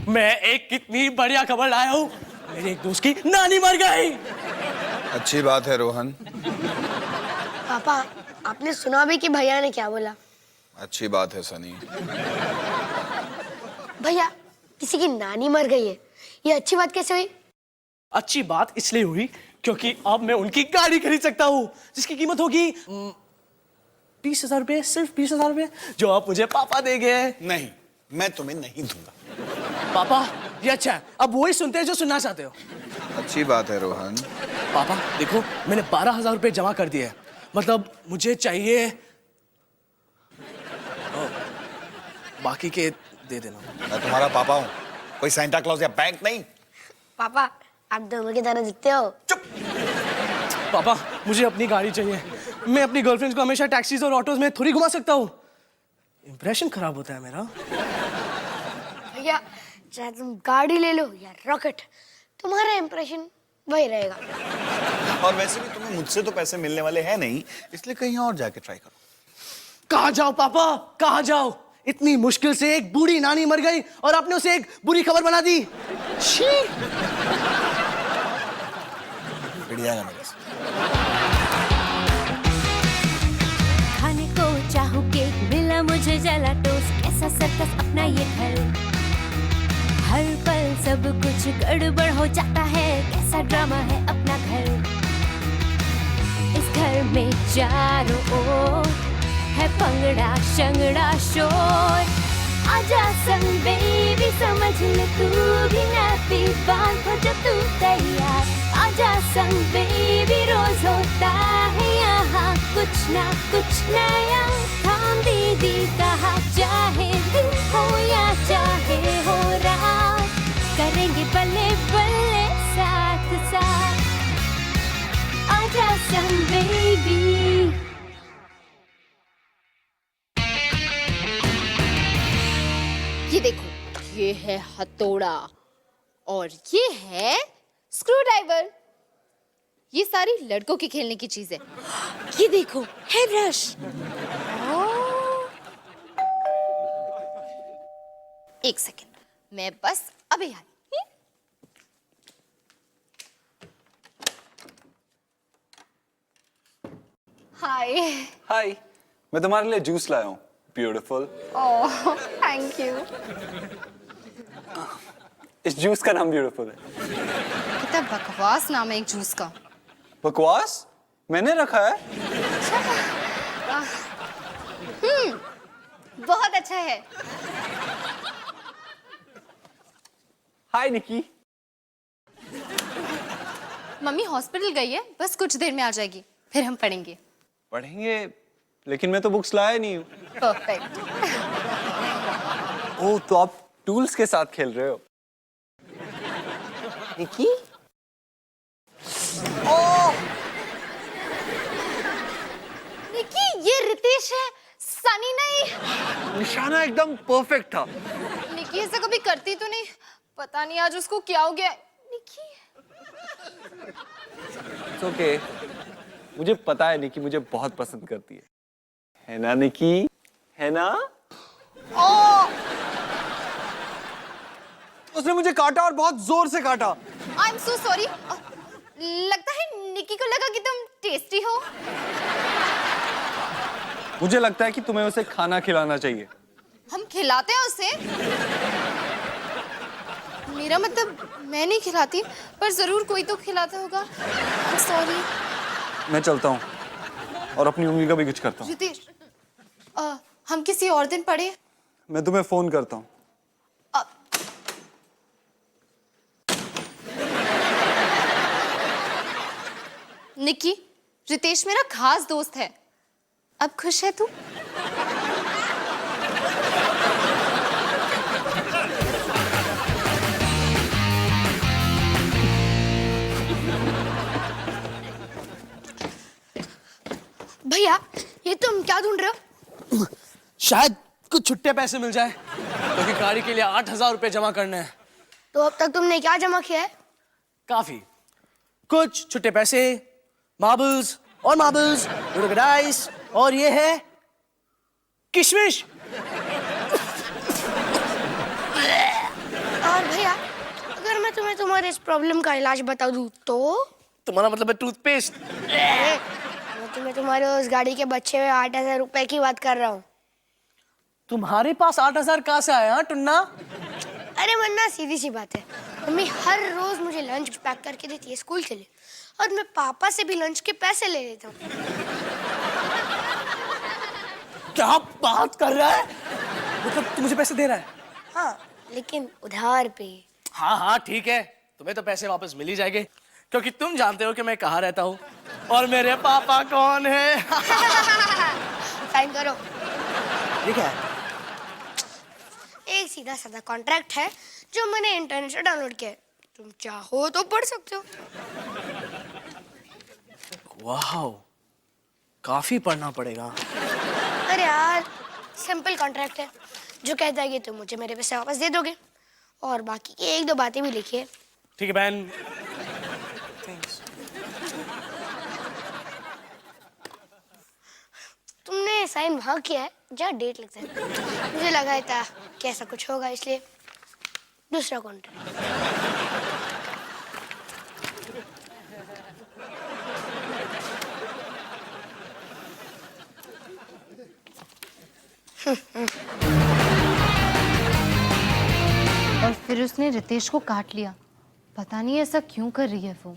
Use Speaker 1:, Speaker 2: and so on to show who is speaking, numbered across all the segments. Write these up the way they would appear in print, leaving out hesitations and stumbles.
Speaker 1: मैं एक कितनी बढ़िया खबर लाया हूँ। मेरे एक दोस्त की नानी मर गई।
Speaker 2: अच्छी बात है रोहन।
Speaker 3: पापा, आपने सुना भी कि भैया ने क्या बोला?
Speaker 2: अच्छी बात है सनी।
Speaker 3: भैया, किसी की नानी मर गई है, ये अच्छी बात कैसे हुई?
Speaker 1: अच्छी बात इसलिए हुई क्योंकि अब मैं उनकी गाड़ी खरीद सकता हूँ, जिसकी कीमत होगी 20,000 रुपए, सिर्फ 20,000 रुपए, जो आप मुझे पापा देंगे।
Speaker 2: नहीं, मैं तुम्हें नहीं दूंगा।
Speaker 1: पापा, ये अच्छा है, अब वही सुनते हैं जो सुनना चाहते हो।
Speaker 2: अच्छी बात है रोहन।
Speaker 1: पापा देखो, मैंने 12,000 रुपए जमा कर दिए, मतलब मुझे चाहिए बाकी के दे देना।
Speaker 2: मैं तुम्हारा पापा हूँ, कोई सेंटा क्लॉज या बैंक नहीं।
Speaker 3: पापा, आप दोनों की तरह दिखते हो।
Speaker 2: चुप।
Speaker 1: पापा, मुझे अपनी गाड़ी चाहिए। मैं अपनी गर्लफ्रेंड को हमेशा टैक्सीज और ऑटोज में थोड़ी घुमा सकता हूँ, इंप्रेशन खराब होता है मेरा।
Speaker 3: भैया, चाहे तुम गाड़ी ले लो या रॉकेट, तुम्हारा इंप्रेशन वही रहेगा।
Speaker 2: और वैसे भी तुम्हें मुझसे तो पैसे मिलने वाले हैं नहीं, इसलिए कहीं और जाके ट्राई करो।
Speaker 1: कहाँ जाओ पापा, कहाँ जाओ? इतनी मुश्किल से एक बूढ़ी नानी मर गई और आपने उसे एक बुरी खबर बना दी। छी!
Speaker 2: बढ़िया है मेरे से।
Speaker 4: खाने को चाहूं केक, मिला मुझे जला टोस्ट, कैसा सर्कस अपना ये घर। हर पल सब कुछ गड़बड़ हो जाता है, कैसा ड्रामा है अपना घर। इस घर में चारों ओर है पंगड़ा शंगड़ा शोर। आजा संग बेबी, समझ ले तू भी नैपी, बांध हो जा तू तैयार। आजा संग बेबी, रोज होता है यहाँ कुछ ना कुछ नया। थाम दीदी कहा, चाहे दिन हो या चाहे हो रात, करेंगे बल्ले बल्ले साथ साथ। आजा संग बेबी।
Speaker 5: ये देखो, ये है हथौड़ा और ये है स्क्रू ड्राइवर। ये सारी लड़कों की खेलने की चीज है। ये देखो, है ब्रश। एक सेकेंड, मैं बस अभी आई। हाय।
Speaker 6: हाय, मैं तुम्हारे लिए जूस लाया हूँ। ब्यूटीफुल।
Speaker 5: Oh, thank you.
Speaker 6: इस जूस का नाम ब्यूटीफुल है।
Speaker 5: कितना बकवास नाम है एक जूस का।
Speaker 6: बकवास? मैंने रखा है।
Speaker 5: बहुत अच्छा है।
Speaker 6: हाय निकी।
Speaker 5: मम्मी हॉस्पिटल गई है, बस कुछ देर में आ जाएगी, फिर हम पढ़ेंगे।
Speaker 6: पढ़ेंगे, लेकिन मैं तो बुक्स लाया नहीं हूँ।
Speaker 5: परफेक्ट।
Speaker 6: ओह, तो आप टूल्स के साथ खेल रहे हो। निकी?
Speaker 5: निकी, ये रितेश है, सनी नहीं।
Speaker 6: निशाना एकदम परफेक्ट था।
Speaker 5: निकी ऐसा कभी करती तो नहीं, पता नहीं आज उसको क्या हो गया। निकी।
Speaker 6: It's okay. मुझे पता है निकी मुझे बहुत पसंद करती है ना निकी? है ना? उसने मुझे काटा और बहुत जोर से काटा।
Speaker 5: I am so sorry. लगता है निकी को लगा कि तुम टेस्टी हो।
Speaker 6: मुझे लगता है कि तुम्हें उसे खाना खिलाना चाहिए।
Speaker 5: हम खिलाते हैं उसे। मेरा मतलब मैं नहीं खिलाती, पर जरूर कोई तो खिलाता होगा। सॉरी।
Speaker 6: मैं चलता हूँ और अपनी उंगली का भी कुछ करता हूँ।
Speaker 5: रितेश, हम किसी और दिन पढ़े।
Speaker 6: मैं तुम्हें फोन करता हूँ।
Speaker 5: निकी, रितेश मेरा खास दोस्त है। अब खुश है तू?
Speaker 3: भैया, ये तुम क्या ढूंढ रहे हो?
Speaker 1: शायद कुछ छुट्टे पैसे मिल जाए, क्योंकि गाड़ी के लिए 8,000 रुपए जमा करने हैं।
Speaker 3: तो अब तक तुमने क्या जमा किया है?
Speaker 1: काफी कुछ छुट्टे पैसे, मार्बल्स और मार्बल्स, डाइस, और ये है किशमिश।
Speaker 3: और मैं तुम्हारे इस प्रॉब्लम का इलाज बता दूं तो
Speaker 1: तुम्हारा मतलब है टूथपेस्ट?
Speaker 3: मैं तुम्हें तुम्हारे उस गाड़ी के बचे हुए 8,000 रुपए की बात कर रहा हूँ।
Speaker 1: तुम्हारे पास 8,000 कहाँ से आया टुन्ना?
Speaker 3: अरे वरना सीधी सी बात है, मम्मी हर रोज मुझे लंच पैक करके देती है स्कूल के लिए, और मैं पापा से भी लंच के पैसे ले लेता हूँ।
Speaker 1: क्या बात कर रहा है? मतलब तू मुझे पैसे दे रहा है?
Speaker 3: हाँ, लेकिन उधार पे।
Speaker 1: हाँ हाँ ठीक है, तुम्हें तो पैसे वापस मिल ही जाएंगे, क्योंकि तुम जानते हो कि मैं कहाँ रहता हूँ और मेरे पापा कौन है।
Speaker 3: साइन करो।
Speaker 1: ठीक है।
Speaker 3: एक सीधा साधा कॉन्ट्रैक्ट है जो मैंने इंटरनेट से डाउनलोड किया है, तुम चाहो तो पढ़ सकते हो।
Speaker 1: वाह, काफी पढ़ना पड़ेगा।
Speaker 3: अरे यार, सिंपल कॉन्ट्रैक्ट है जो कहता है कि तुम मुझे मेरे पैसे वापस दे दोगे, और बाकी की एक दो बातें भी लिखी है।
Speaker 1: ठीक है बहन।
Speaker 3: तुमने साइन वहाँ किया है जहाँ डेट लिखता है, मुझे लगा था कि ऐसा कुछ होगा, इसलिए दूसरा कॉन्ट्रैक्ट।
Speaker 5: और फिर उसने रितेश को काट लिया। पता नहीं ऐसा क्यों कर रही है वो।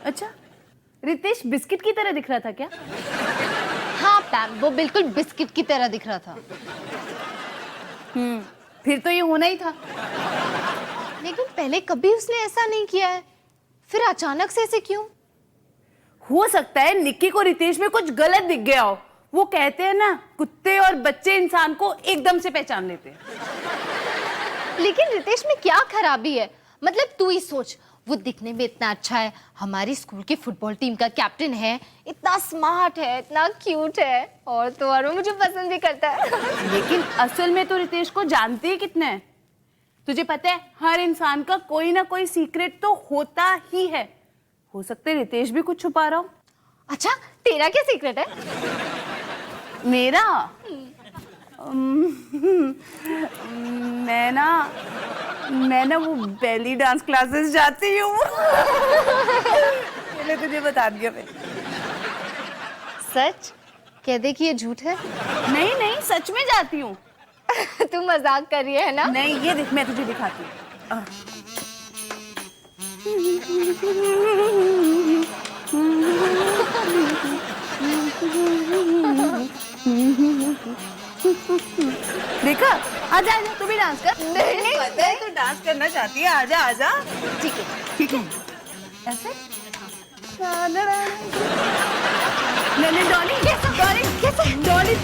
Speaker 7: अच्छा, रितेश बिस्किट की तरह दिख रहा था क्या?
Speaker 5: हाँ पैम, वो बिल्कुल बिस्किट की तरह दिख रहा था।
Speaker 7: फिर तो ये होना ही था।
Speaker 5: लेकिन पहले कभी उसने ऐसा नहीं किया है, फिर अचानक से ऐसे क्यों?
Speaker 7: हो सकता है निक्की को रितेश में कुछ गलत दिख गया हो। वो कहते हैं ना, कुत्ते और बच्चे इंसान को एकदम से पहचान लेते हैं।
Speaker 5: लेकिन रितेश में क्या खराबी है? मतलब तू ही सोच, वो दिखने में इतना अच्छा है, हमारी स्कूल की फुटबॉल टीम का कैप्टन है, इतना स्मार्ट है, इतना क्यूट है, और तो और वो मुझे पसंद भी करता है।
Speaker 7: लेकिन असल में तो रितेश को जानती है कितना है? तुझे पता है, हर इंसान का कोई ना कोई सीक्रेट तो होता ही है। हो सकता है रितेश भी कुछ छुपा रहा हो।
Speaker 5: अच्छा, तेरा क्या सीक्रेट है?
Speaker 7: मेरा मैं ना वो बेली डांस क्लासेस जाती हूँ। मैंने तुझे बता दिया। मैं
Speaker 5: सच? कह दे कि ये झूठ है।
Speaker 7: नहीं नहीं, सच में जाती हूँ।
Speaker 5: तू मजाक कर रही है ना?
Speaker 7: नहीं, ये देख, मैं तुझे दिखाती हूँ। देखा, आजा आजा, तू भी डांस कर।
Speaker 5: नहीं,
Speaker 7: पता है तू डांस करना चाहती है, आजा आजा।
Speaker 5: ठीक है।
Speaker 7: ठीक है, ऐसे। मैंने डॉली डॉली।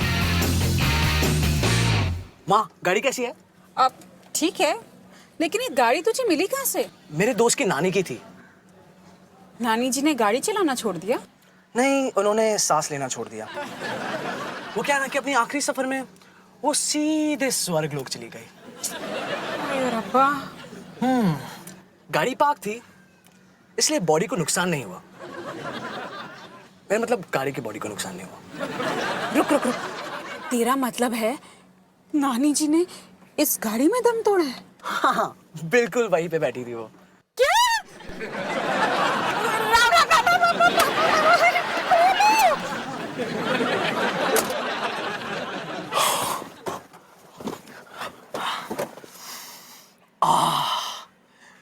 Speaker 1: माँ, गाड़ी कैसी है?
Speaker 8: अब ठीक है, लेकिन ये गाड़ी तुझे मिली कहाँ से?
Speaker 1: मेरे दोस्त की नानी की थी।
Speaker 8: नानी जी ने गाड़ी चलाना छोड़ दिया?
Speaker 1: नहीं, उन्होंने सांस लेना छोड़ दिया। वो क्या ना कि अपनी आखिरी सफर में वो सीधे स्वर्ग लोक चली गई।
Speaker 8: अरे रब्बा।
Speaker 1: गाड़ी पार्क थी, इसलिए बॉडी को नुकसान नहीं हुआ। मेरा मतलब गाड़ी की बॉडी को नुकसान नहीं हुआ।
Speaker 8: रुक रुक रुक, तेरा मतलब है नानी जी ने इस गाड़ी में दम तोड़ा है?
Speaker 1: हाँ हाँ, बिल्कुल वहीं पे बैठी थी वो।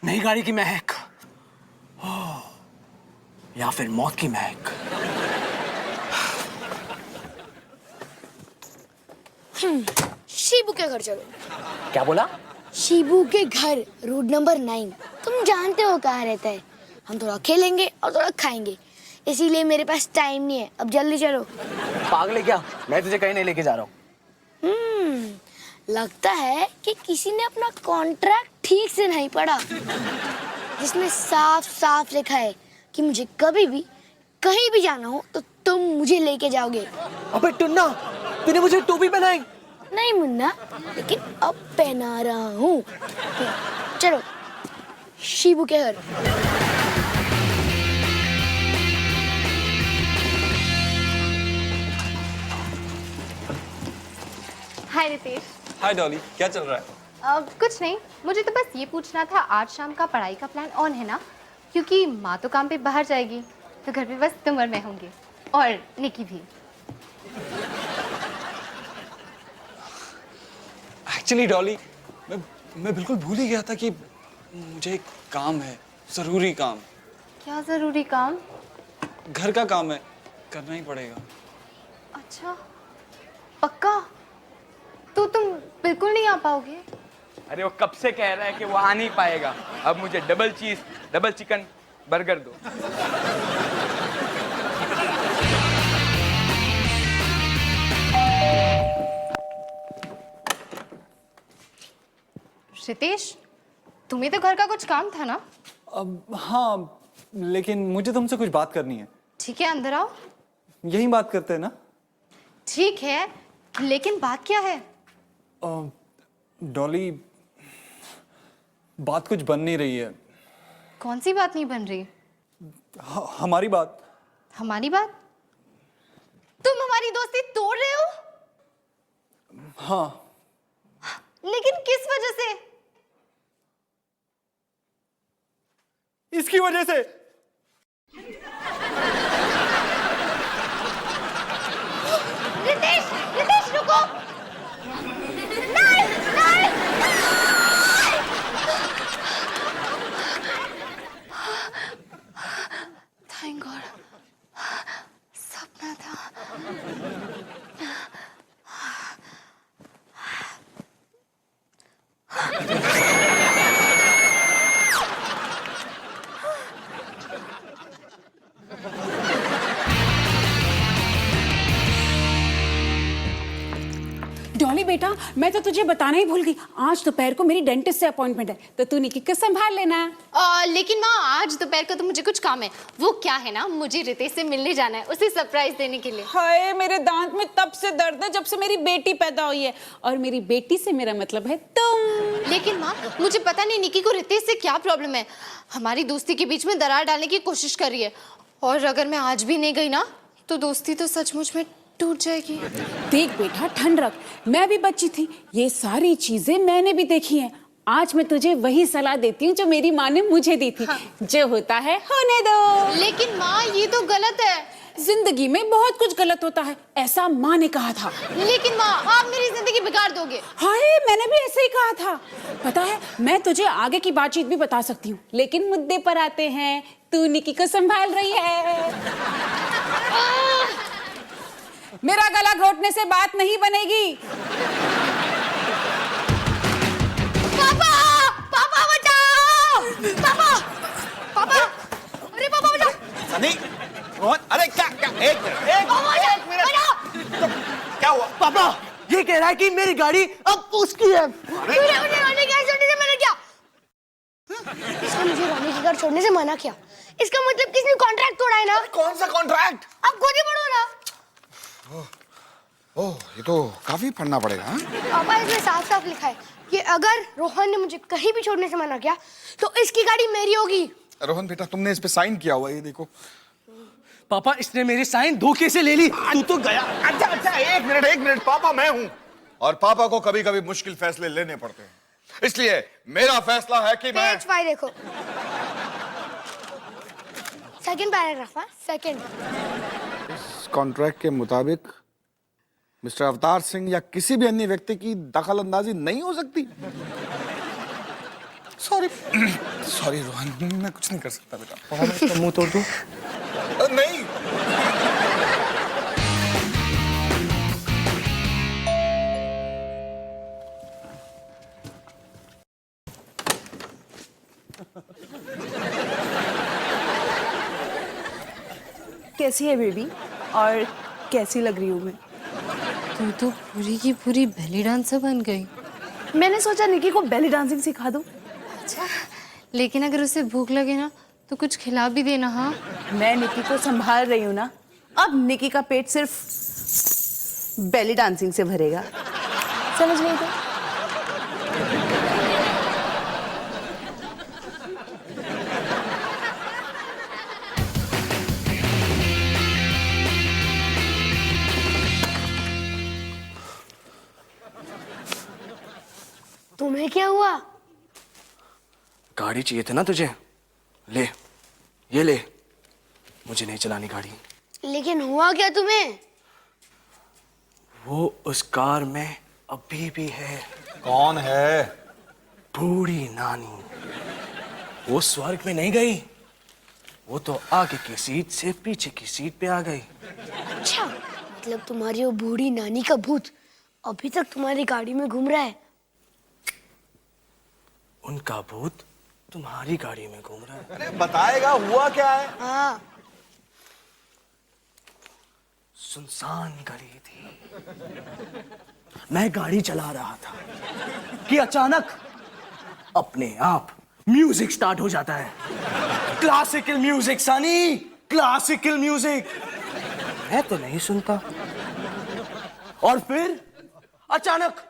Speaker 1: नई गाड़ी की महक, या फिर मौत की महक।
Speaker 3: शीबू के घर चलो।
Speaker 1: क्या बोला?
Speaker 3: शीबू के घर, रोड नंबर 9। तुम जानते हो कहाँ रहता है। हम थोड़ा खेलेंगे और थोड़ा खाएंगे, इसीलिए मेरे पास टाइम नहीं है। अब जल्दी चलो।
Speaker 1: पागल है क्या? मैं तुझे कहीं नहीं लेके जा रहा हूँ।
Speaker 3: लगता है कि किसी ने अपना कॉन्ट्रैक्ट ठीक से नहीं पढ़ा, जिसमें साफ साफ लिखा है कि मुझे कभी भी कहीं भी जाना हो तो तुम मुझे लेके जाओगे।
Speaker 1: अबे टुन्ना, तूने मुझे टोपी पहनाई।
Speaker 3: नहीं मुन्ना, लेकिन अब पहना रहा हूँ। चलो शीबू के घर।
Speaker 5: हाय रितेश।
Speaker 6: हाय डॉली, क्या चल रहा है?
Speaker 5: कुछ नहीं, मुझे तो बस ये पूछना था आज शाम का पढ़ाई का प्लान ऑन है ना? क्योंकि माँ तो काम पे बाहर जाएगी तो घर पे बस तुम और मैं होंगे, और निकी भी।
Speaker 6: एक्चुअली डॉली, मैं बिल्कुल भूल ही गया था कि मुझे एक काम है, जरूरी काम।
Speaker 5: क्या जरूरी काम?
Speaker 6: घर का काम है, करना ही पड़ेगा।
Speaker 5: अच्छा, पक्का? तो तुम बिल्कुल नहीं आ पाओगे?
Speaker 9: अरे वो कब से कह रहा है कि वो आ नहीं पाएगा। अब मुझे डबल चीज, डबल चिकन बर्गर दो।
Speaker 5: रितेश, तुम्हें तो घर का कुछ काम था ना?
Speaker 6: अब हाँ, लेकिन मुझे तुमसे कुछ बात करनी है।
Speaker 5: ठीक है, अंदर आओ।
Speaker 6: यही बात करते हैं ना?
Speaker 5: ठीक है, लेकिन बात क्या है?
Speaker 6: डॉली, बात कुछ बन नहीं रही है।
Speaker 5: कौन सी बात नहीं बन रही?
Speaker 6: हमारी बात।
Speaker 5: हमारी बात? तुम हमारी दोस्ती तोड़ रहे हो?
Speaker 6: हाँ।
Speaker 5: लेकिन किस वजह से?
Speaker 6: इसकी वजह से।
Speaker 5: रितेश, रितेश रुको! नहीं, नहीं! थैंक गॉड, सपना था।
Speaker 8: डॉली बेटा, मैं तो तुझे बताना ही भूल गई, आज दोपहर को मेरी डेंटिस्ट से अपॉइंटमेंट है, तो तू निकी को संभाल लेना।
Speaker 5: लेकिन माँ, आज दोपहर का तो मुझे कुछ काम है। वो क्या है ना, मुझे रितेश से मिलने जाना है, उसे सरप्राइज देने के लिए।
Speaker 8: हाय, मेरे दांत में तब से दर्द है जब से मेरी बेटी पैदा हुई है, और मेरी बेटी से मेरा मतलब है तुम।
Speaker 5: लेकिन माँ, मुझे पता नहीं निकी को रितेश से क्या प्रॉब्लम है। हमारी दोस्ती के बीच में दरार डालने की कोशिश कर रही है, और अगर मैं आज भी नहीं गई ना तो दोस्ती तो सचमुच में टूट जाएगी।
Speaker 8: देख बेटा, ठंड रख, मैं भी बच्ची थी, ये सारी चीजें मैंने भी देखी हैं। आज मैं तुझे वही सलाह देती हूँ जो मेरी माँ ने मुझे दी थी। हाँ। जो होता है होने दो।
Speaker 5: लेकिन माँ, ये तो गलत है।
Speaker 8: जिंदगी में बहुत कुछ गलत होता है, ऐसा माँ ने कहा था।
Speaker 5: लेकिन माँ, आप मेरी जिंदगी बिगाड़ दोगे।
Speaker 8: हाय, मैंने भी ऐसे ही कहा था। पता है, मैं तुझे आगे की बातचीत भी बता सकती हूँ, लेकिन मुद्दे पर आते हैं। तू निकी को संभाल रही है। मेरा गला घोटने से बात नहीं बनेगी।
Speaker 5: पापा, पापा बचाओ! पापा, पापा, अरे पापा बचाओ!
Speaker 2: सनी, रोहन, अरे क्या क्या, एक मिनट, तो क्या हुआ?
Speaker 1: पापा, ये कह रहा है कि मेरी गाड़ी अब उसकी है।
Speaker 3: तूने मुझे रोने की गाड़ी छोड़ने से मना किया। इसने मुझे रोने की गाड़ी छोड़ने से मना किया। इसका मतलब किसने कॉन्ट्रैक्ट तोड़ा है ना?
Speaker 2: कौन सा कॉन्ट्रैक्ट?
Speaker 3: अब खुद ही पढ़ो ना।
Speaker 2: ओह, ये तो काफी पढ़ना पड़ेगा। हाँ?
Speaker 3: पापा, इसमें साफ साफ लिखा है कि अगर रोहन ने मुझे कहीं भी छोड़ने से मना किया तो इसकी गाड़ी मेरी होगी।
Speaker 2: रोहन बेटा, तुमने इस पे साइन किया हुआ है, ये देखो।
Speaker 1: पापा, इसने मेरी साइन धोखे से ले ली। तू तो गया।
Speaker 2: अच्छा अच्छा, एक मिनट, पापा मैं हूं, और पापा को कभी कभी मुश्किल फैसले लेने पड़ते हैं, इसलिए मेरा फैसला है कि मैं।
Speaker 3: पेज 5 देखो, सेकंड पैराग्राफ। सेकंड,
Speaker 2: इस कॉन्ट्रैक्ट के मुताबिक मिस्टर अवतार सिंह या किसी भी अन्य व्यक्ति की दखल अंदाजी नहीं हो सकती। सॉरी रोहन, मैं कुछ नहीं कर सकता बेटा।
Speaker 1: मुंह तोड़ दूं?
Speaker 2: नहीं।
Speaker 7: कैसी है बेबी, और कैसी लग रही हूँ मैं?
Speaker 5: तू तो पूरी की पूरी बेली डांसर बन गई।
Speaker 7: मैंने सोचा निकी को बेली डांसिंग सिखा दूं।
Speaker 5: अच्छा, लेकिन अगर उसे भूख लगे ना तो कुछ खिला भी देना। हाँ,
Speaker 7: मैं निकी को संभाल रही हूँ ना, अब निकी का पेट सिर्फ बेली डांसिंग से भरेगा। समझ गई? तो
Speaker 3: तुम्हें क्या हुआ?
Speaker 1: गाड़ी चाहिए थे ना तुझे, ले, ये ले। मुझे नहीं चलानी गाड़ी।
Speaker 3: लेकिन हुआ क्या तुम्हें?
Speaker 1: वो उस कार में अभी भी है।
Speaker 2: कौन है?
Speaker 1: बूढ़ी नानी। वो स्वर्ग में नहीं गई, वो तो आगे की सीट से पीछे की सीट पे आ गई।
Speaker 3: अच्छा, मतलब तुम्हारी वो बूढ़ी नानी का भूत अभी तक तुम्हारी गाड़ी में घूम रहा है?
Speaker 1: उनका भूत तुम्हारी गाड़ी में घूम रहा है।
Speaker 2: अरे बताएगा हुआ क्या है?
Speaker 3: हाँ।
Speaker 1: सुनसान गली थी, मैं गाड़ी चला रहा था कि अचानक अपने आप म्यूजिक स्टार्ट हो जाता है। Classical music Sunny, classical music. मैं तो नहीं सुनता, और फिर अचानक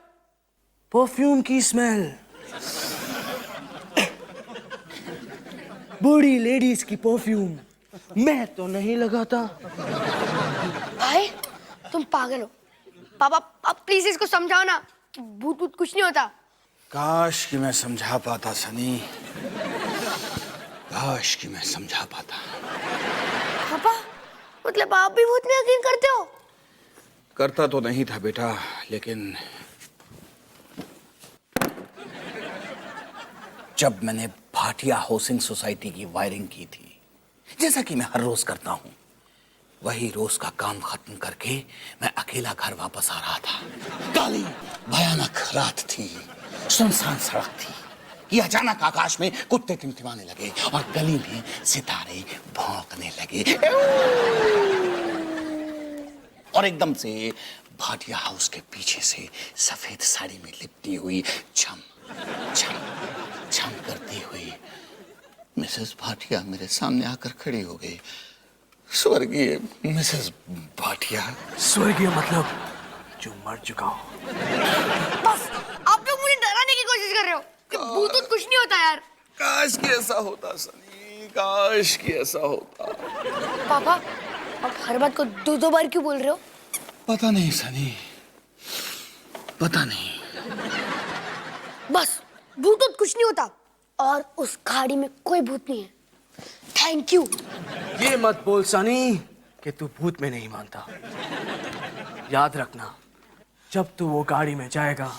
Speaker 1: परफ्यूम की स्मेल, बूढ़ी लेडीज की परफ्यूम। मैं तो नहीं लगाता।
Speaker 3: भाई तुम पागल हो। पापा अब प्लीज इसको समझाओ ना कि भूत भूत कुछ नहीं होता।
Speaker 10: काश कि मैं समझा पाता सनी, काश कि मैं समझा पाता।
Speaker 3: पापा मतलब आप भी भूत में यकीन करते हो?
Speaker 10: करता तो नहीं था बेटा, लेकिन जब मैंने भाटिया हाउसिंग सोसाइटी की वायरिंग की थी, जैसा कि मैं हर रोज करता हूं, वही रोज का काम खत्म करके मैं अकेला घर वापस आ रहा था। काली भयानक रात थी, सुनसान सड़क थी। ये अचानक आकाश में कुत्ते टिमटिमाने लगे और गली में सितारे भौंकने लगे, और एकदम से भाटिया हाउस के पीछे से सफेद साड़ी में लिपटी हुई छम छम छम करती हुई मिसेस भाटिया मेरे सामने आकर खड़ी हो गई। स्वर्गीय मिसेस भाटिया।
Speaker 1: स्वर्गीय मतलब जो मर चुका हो।
Speaker 3: बस आप लोग मुझे डराने की कोशिश कर रहे हो कि भूत भूत कुछ नहीं होता यार।
Speaker 10: काश कि ऐसा होता सनी, काश कि ऐसा होता।
Speaker 3: पापा आप हर बात को दो बार क्यों बोल रहे हो?
Speaker 10: पता नहीं सनी, पता नहीं।
Speaker 3: बस भूत भूत कुछ नहीं होता, और उस गाड़ी में कोई भूत नहीं है। Thank you.
Speaker 1: ये मत बोल सनी कि तू भूत में नहीं मानता। याद रखना, जब तू वो गाड़ी में जाएगा,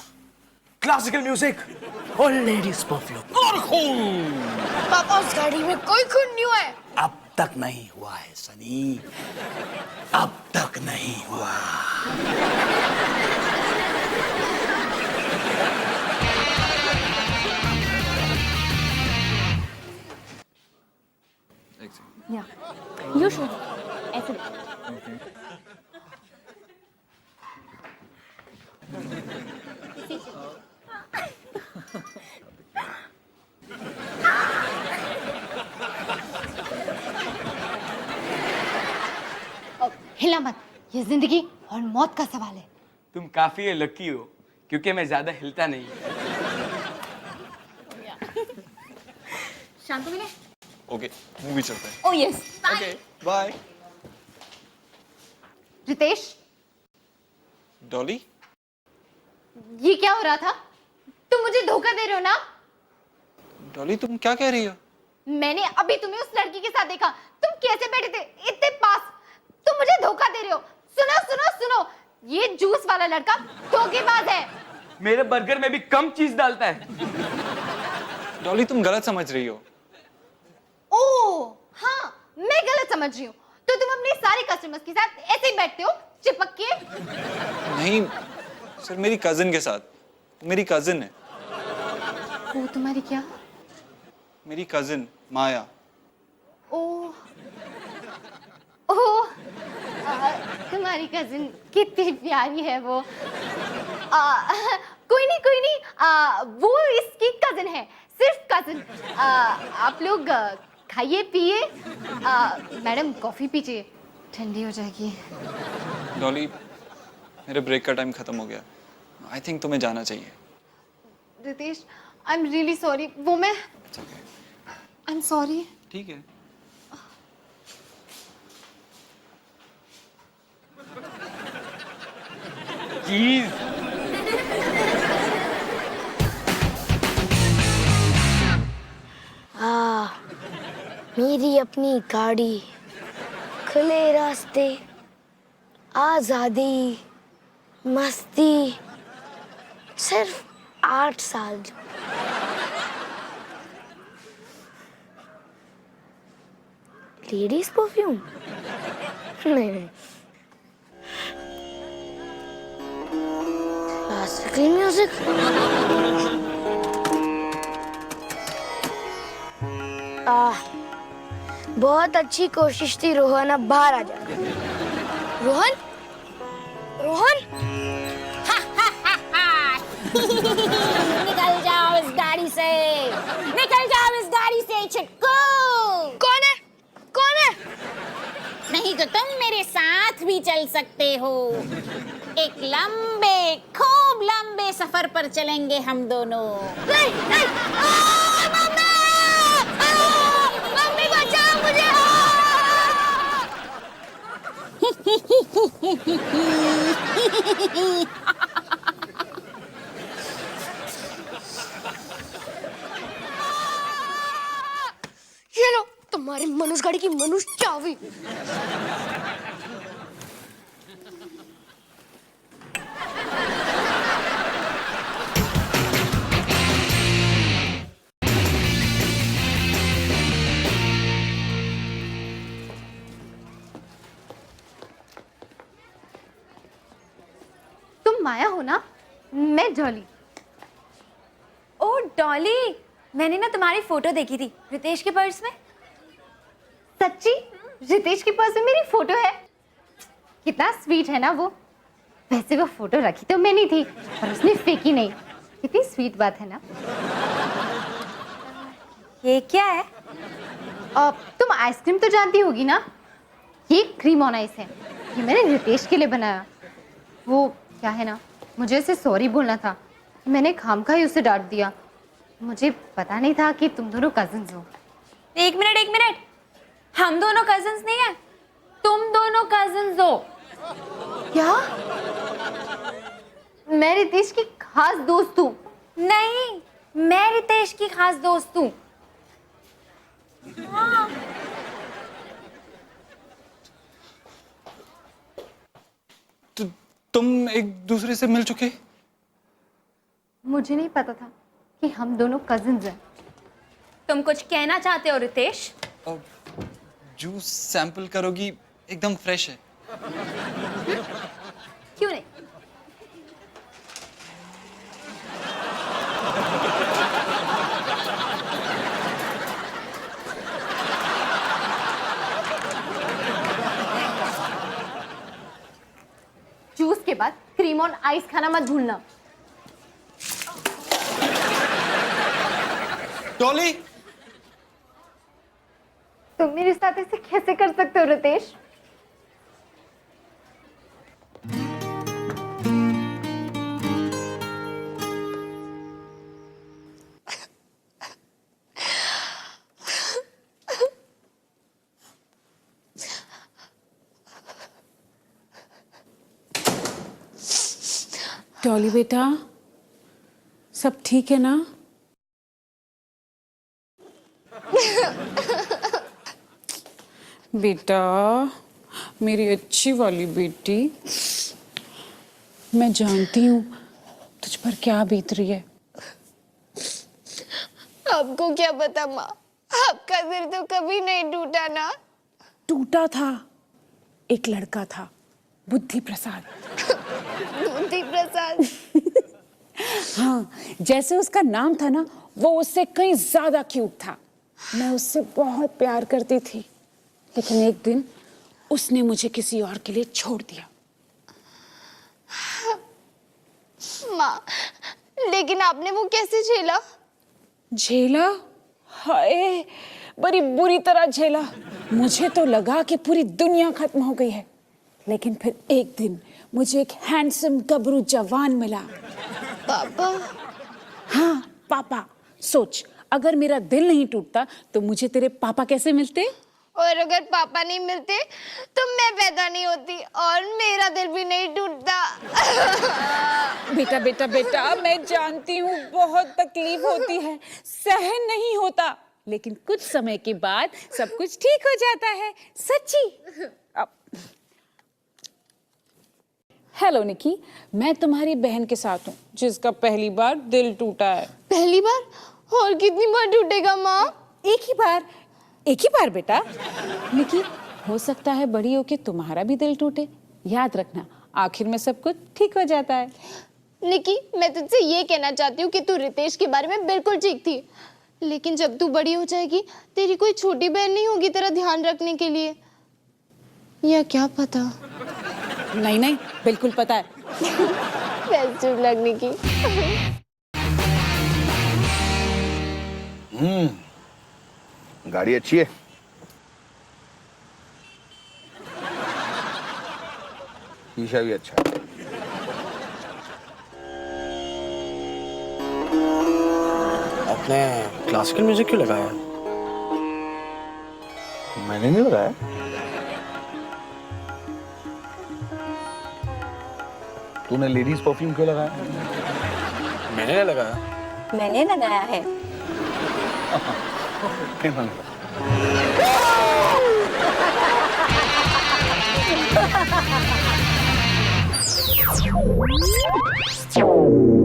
Speaker 1: क्लासिकल म्यूजिक और लेडीज परफ्यूम और खून।
Speaker 3: पापा उस गाड़ी में कोई खून नहीं हुआ है।
Speaker 10: अब तक नहीं हुआ है सनी, अब तक नहीं हुआ।
Speaker 4: या यू शुड ऐसे
Speaker 5: हिला मत, ये जिंदगी और मौत का सवाल है।
Speaker 9: तुम काफी लकी हो क्योंकि मैं ज्यादा हिलता नहीं।
Speaker 5: शांत मिले।
Speaker 6: ओके, मूवी चलते हैं।
Speaker 5: Oh yes.
Speaker 6: Okay, bye.
Speaker 5: Ritesh,
Speaker 6: Dolly,
Speaker 5: ये क्या हो रहा था? तुम मुझे धोखा दे रहे हो ना?
Speaker 6: डॉली तुम क्या कह रही हो?
Speaker 5: मैंने अभी तुम्हें उस लड़की के साथ देखा। तुम कैसे बैठे थे इतने पास? तुम मुझे धोखा दे रहे हो। सुनो सुनो सुनो, ये जूस वाला लड़का धोखेबाज है।
Speaker 9: मेरे बर्गर में भी कम चीज डालता है।
Speaker 6: डॉली तुम गलत समझ रही हो।
Speaker 5: ओह हाँ, मैं गलत समझ रही हूँ। तो तुम अपने सारे कस्टमर्स के साथ ऐसे ही बैठते हो चिपक के?
Speaker 6: नहीं सर, मेरी कजिन के साथ। मेरी कजिन है।
Speaker 5: वो तुम्हारी क्या?
Speaker 6: मेरी कजिन माया।
Speaker 5: ओह ओह, तुम्हारी कजिन कितनी प्यारी है वो। कोई नहीं, वो इसकी कजिन है, सिर्फ कजिन। आप लोग खाइए पिए। मैडम कॉफी पीजिए, ठंडी हो जाएगी।
Speaker 6: डॉली मेरे ब्रेक का टाइम खत्म हो गया। आई थिंक तुम्हें जाना चाहिए।
Speaker 5: Ritesh, I am really sorry. वो मैं आई एम सॉरी।
Speaker 6: ठीक है।
Speaker 9: चीज
Speaker 3: मेरी अपनी गाड़ी, खुले रास्ते, आजादी, मस्ती, सिर्फ 8 साल। Ladies perfume? नहीं। Classical music? बहुत अच्छी कोशिश थी रोहन, अब बाहर आ जा। रोहन? रोहन?
Speaker 4: निकल जाओ इस गाड़ी से, निकल जाओ इस गाड़ी से छिटकू।
Speaker 3: कौन है? कौन है?
Speaker 4: नहीं तो तुम मेरे साथ भी चल सकते हो। एक लंबे, खूब लंबे सफर पर चलेंगे हम दोनों।
Speaker 3: नहीं, नहीं। मम्मी! मम्मी बचाओ मुझे! ये लो तुम्हारे मनुष्य गाड़ी की मनुष्य चाबी।
Speaker 5: तुम माया हो ना? मैं डॉली।
Speaker 11: ओ डॉली, मैंने ना तुम्हारी फोटो देखी थी रितेश के पर्स में।
Speaker 5: सच्ची? रितेश के पर्स में मेरी फोटो है? कितना स्वीट है ना वो। वैसे वो फोटो रखी तो मैंने थी, पर उसने फेंकी नहीं। कितनी स्वीट बात है ना।
Speaker 11: ये क्या है?
Speaker 5: तुम आइसक्रीम तो जानती होगी ना? ये क्रीम ऑन आइस है। ये मैंने रितेश के लिए बनाया। वो क्या है ना, मुझे उसे सॉरी बोलना था। मैंने खामखा ही उसे डांट दिया। मुझे पता नहीं था कि तुम दोनों कजिन्स हो।
Speaker 11: एक मिनट, हम दोनों कजिन्स नहीं है, तुम दोनों कजिन्स हो।
Speaker 5: क्या? मैं रितेश की खास दोस्त हूँ।
Speaker 11: नहीं, मैं रितेश की खास दोस्त हूँ।
Speaker 6: तुम एक दूसरे से मिल चुके?
Speaker 5: मुझे नहीं पता था कि हम दोनों कजिन्स हैं।
Speaker 11: तुम कुछ कहना चाहते हो रितेश?
Speaker 6: जूस सैंपल करोगी? एकदम फ्रेश है।
Speaker 11: क्यों नहीं?
Speaker 5: जूस के बाद क्रीम ऑन आइस खाना मत भूलना।
Speaker 6: डॉली,
Speaker 5: तुम मेरे साथ ऐसे कैसे कर सकते हो रितेश?
Speaker 8: डॉली बेटा, सब ठीक है ना? बेटा, मेरी अच्छी वाली बेटी, मैं जानती हूँ तुझ पर क्या बीत रही है।
Speaker 3: आपको क्या पता माँ, आपका दिल तो कभी नहीं टूटा ना।
Speaker 8: टूटा था, एक लड़का था, बुद्धि प्रसाद।
Speaker 3: बुद्धि प्रसाद?
Speaker 8: हाँ, जैसे उसका नाम था ना, वो उससे कहीं ज्यादा क्यूट था। मैं उससे बहुत प्यार करती थी, लेकिन एक दिन उसने मुझे किसी और के लिए छोड़ दिया।
Speaker 3: माँ, लेकिन आपने वो कैसे झेला?
Speaker 8: झेला? हाय, बड़ी बुरी तरह झेला। मुझे तो लगा कि पूरी दुनिया खत्म हो गई है, लेकिन फिर एक दिन मुझे एक हैंडसम गबरू जवान मिला।
Speaker 3: पापा?
Speaker 8: हाँ, पापा। सोच, अगर मेरा दिल नहीं टूटता तो मुझे तेरे पापा कैसे मिलते?
Speaker 3: और अगर पापा नहीं मिलते तो मैं पैदा नहीं होती और मेरा दिल भी नहीं टूटता।
Speaker 8: बेटा बेटा बेटा, मैं जानती हूँ बहुत तकलीफ होती है, सहन नहीं होता, लेकिन कुछ समय के बाद सब कुछ ठीक हो जाता है, सच्ची। हेलो निकी, मैं तुम्हारी बहन के साथ हूँ जिसका पहली बार दिल टूटा है।
Speaker 5: पहली बार? और कितनी बार टूटेगा माँ?
Speaker 8: एक ही बार बेटा। निकी, हो सकता है बड़ी होके तुम्हारा भी दिल टूटे। याद रखना, आखिर में सब कुछ ठीक हो जाता है।
Speaker 5: निकी, मैं तुझसे ये कहना चाहती हूँ कि तू रितेश के बारे में बिल्कुल ठीक थी, लेकिन जब तू बड़ी हो जाएगी तेरी कोई छोटी बहन नहीं होगी तेरा ध्यान रखने के लिए, या क्या पता।
Speaker 8: नहीं, बिल्कुल पता है।
Speaker 5: चुप लगने की।
Speaker 2: गाड़ी अच्छी है। शीशा भी अच्छा है।
Speaker 1: आपने क्लासिकल म्यूजिक क्यों लगाया?
Speaker 2: मैंने नहीं लगाया। तूने लेडीज परफ्यूम क्यों लगाया?
Speaker 1: मैंने लगाया।
Speaker 11: मैंने लगाया है।
Speaker 2: क्यों?